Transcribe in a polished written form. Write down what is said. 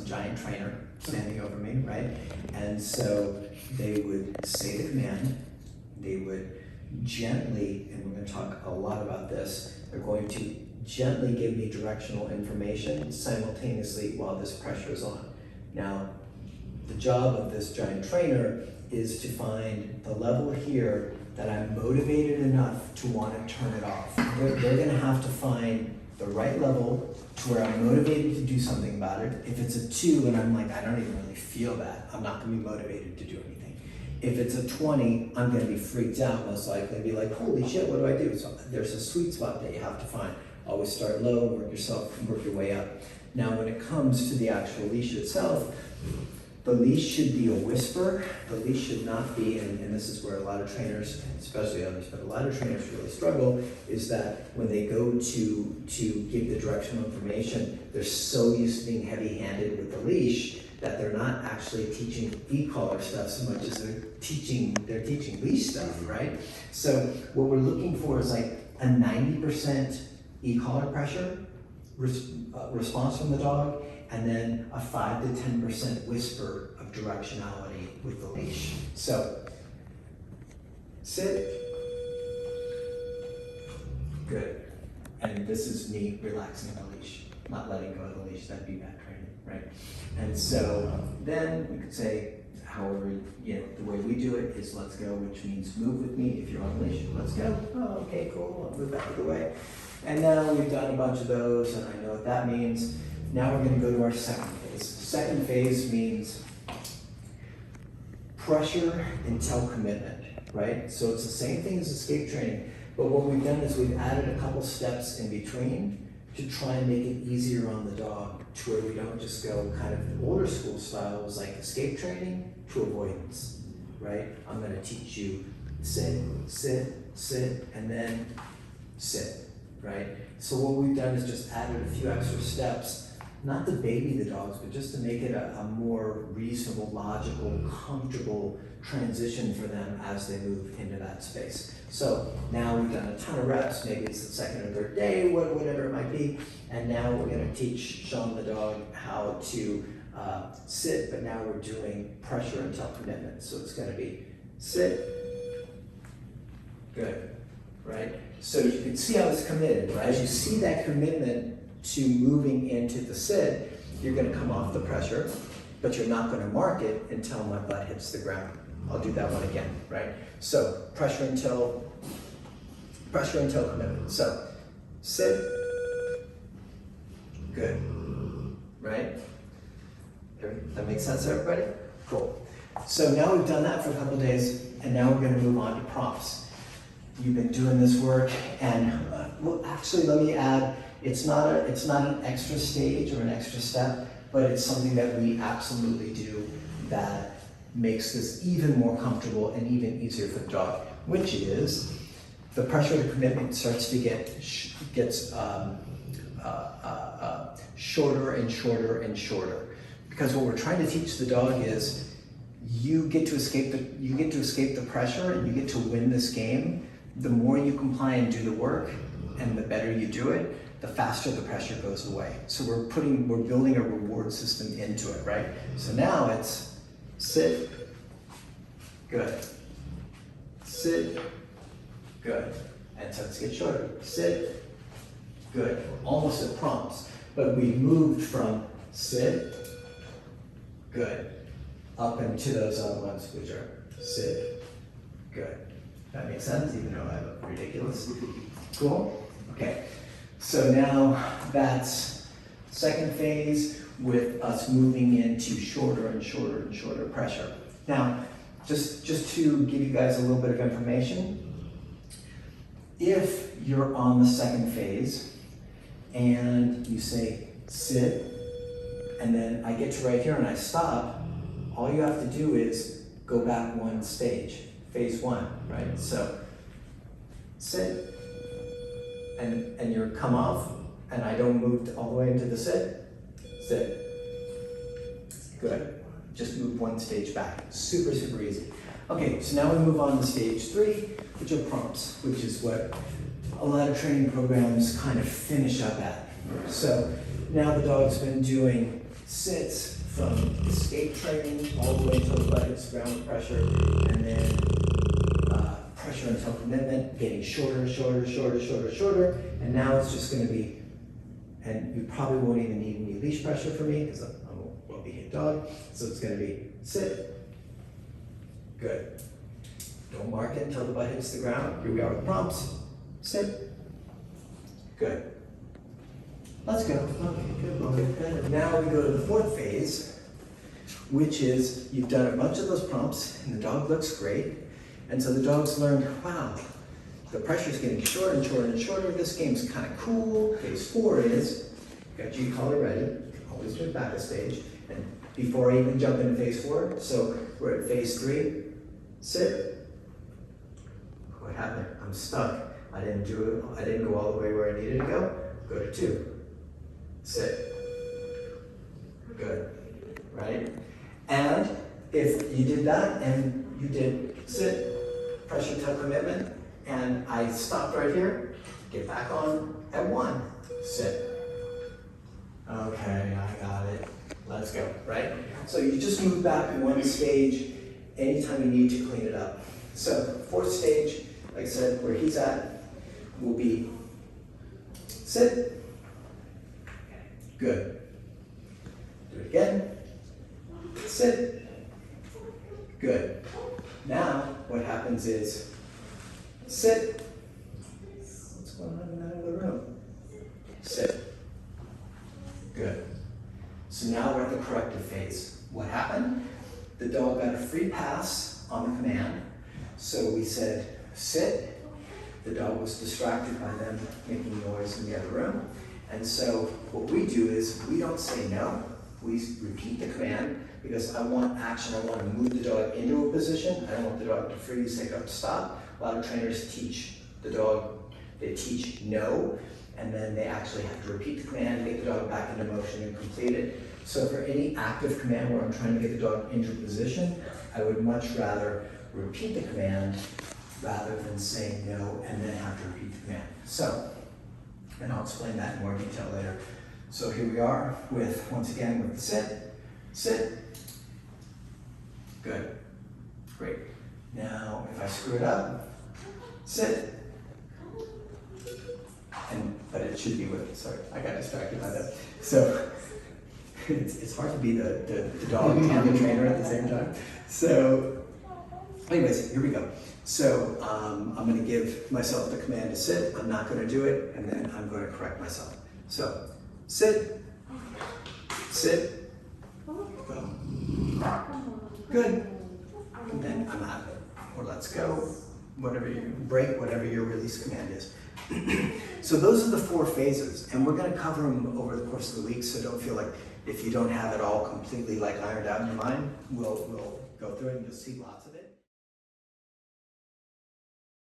giant trainer standing over me, right? And so they would say the command, they would gently, and we're going to talk a lot about this, they're going to gently give me directional information simultaneously while this pressure is on. Now, the job of this giant trainer is to find the level here that I'm motivated enough to want to turn it off. They're going to have to find the right level to where I'm motivated to do something about it. If it's a 2 and I'm like, I don't even really feel that, I'm not going to be motivated to do anything. If it's a 20, I'm going to be freaked out, most likely, and be like, holy shit, what do I do? So there's a sweet spot that you have to find. Always start low, work your way up. Now, when it comes to the actual leash itself, the leash should be a whisper. The leash should not be, and this is where a lot of trainers, especially others, but a lot of trainers really struggle, is that when they go to give the directional information, they're so used to being heavy-handed with the leash that they're not actually teaching e-collar stuff so much as they're teaching leash stuff, right? So what we're looking for is like a 90% e-collar pressure response from the dog, and then a 5 to 10% whisper of directionality with the leash. So, sit, good. And this is me relaxing the leash, not letting go of the leash. That'd be bad training, right? And so then we could say, however, the way we do it is let's go, which means move with me. If you're on the leash, let's go. Oh, okay, cool, I'll move out of the way. And now we've done a bunch of those, and I know what that means. Now we're going to go to our second phase. Second phase means pressure until commitment, right? So it's the same thing as escape training, but what we've done is we've added a couple steps in between to try and make it easier on the dog, to where we don't just go kind of the older school style was like escape training to avoidance, right? I'm going to teach you sit, sit, sit, and then sit, right? So what we've done is just added a few extra steps, not to baby the dogs, but just to make it a more reasonable, logical, comfortable transition for them as they move into that space. So now we've done a ton of reps, maybe it's the second or third day, whatever it might be, and now we're going to teach Sean the dog how to sit, but now we're doing pressure until commitment. So it's going to be sit, good, right? So you can see how it's committed, right? As you see that commitment to moving into the sit, you're going to come off the pressure, but you're not going to mark it until my butt hits the ground. I'll do that one again, right? So pressure until commitment. So sit, good, right? That makes sense to everybody? Cool. So now we've done that for a couple of days, and now we're going to move on to prompts. You've been doing this work, and well, actually, let me add, it's not an extra stage or an extra step, but it's something that we absolutely do that makes this even more comfortable and even easier for the dog, which is the pressure to commitment starts to gets shorter and shorter and shorter, because what we're trying to teach the dog is you get to escape the pressure and you get to win this game. The more you comply and do the work, and the better you do it, the faster the pressure goes away. So we're building a reward system into it, right? So now it's sit, good, sit, good, and so let's get shorter. Sit, good, almost at prompts, but we moved from sit, good, up into those other ones, which are sit, good. That makes sense, even though I look ridiculous. Cool? Okay. So now that's second phase with us moving into shorter and shorter and shorter pressure. Now, just to give you guys a little bit of information, if you're on the second phase and you say sit, and then I get to right here and I stop, all you have to do is go back one stage, phase one, right? So sit, and you come off, and I don't move all the way into the sit, good. Just move one stage back, super, super easy. Okay, so now we move on to stage 3, which are prompts, which is what a lot of training programs kind of finish up at. So now the dog's been doing sits from escape training all the way until the butt hits the ground with pressure, and then pressure until commitment, getting shorter, shorter, and now it's just going to be, and you probably won't even need any leash pressure for me because I'm a well-behaved dog, so it's going to be sit, good. Don't mark it until the butt hits the ground. Here we are with prompts, sit, good. Let's go. Okay, good. Now we go to the fourth phase, which is you've done a bunch of those prompts and the dog looks great. And so the dog's learned, wow, the pressure's getting shorter and shorter and shorter. This game's kind of cool. Phase 4 is, got G collar ready, always do it back a stage. And before I even jump into phase 4, so we're at phase 3, sit. What happened? I'm stuck. I didn't go all the way where I needed to go. Go to 2. Sit. Good, right? And if you did that and you did sit, pressure till commitment, and I stopped right here, get back on at 1, sit. Okay, I got it. Let's go, right? So you just move back 1 stage anytime you need to clean it up. So 4th stage, like I said, where he's at, will be sit. Good. Do it again. Sit. Good. Now, what happens is sit. What's going on in that other room? Sit. Good. So now we're at the corrective phase. What happened? The dog got a free pass on the command. So we said sit. The dog was distracted by them making noise in the other room. And so what we do is we don't say no, we repeat the command because I want action, I want to move the dog into a position, I don't want the dog to freeze, say to stop. A lot of trainers teach the dog, they teach no, and then they actually have to repeat the command, get the dog back into motion and complete it. So for any active command where I'm trying to get the dog into a position, I would much rather repeat the command rather than saying no and then have to repeat the command. So, and I'll explain that in more detail later. So here we are with, once again, with the sit, good, great. Now, if I screw it up, sit, but it should be with, sorry, I got distracted by that. So, it's hard to be the dog and the trainer at the same time. So, anyways, here we go. So I'm going to give myself the command to sit. I'm not going to do it, and then I'm going to correct myself. So sit, go, good, and then I'm out of it. Or let's go, whatever you break, whatever your release command is. So those are the 4 phases, and we're going to cover them over the course of the week. So don't feel like if you don't have it all completely like ironed out in your mind, we'll go through it and you'll see lots of it.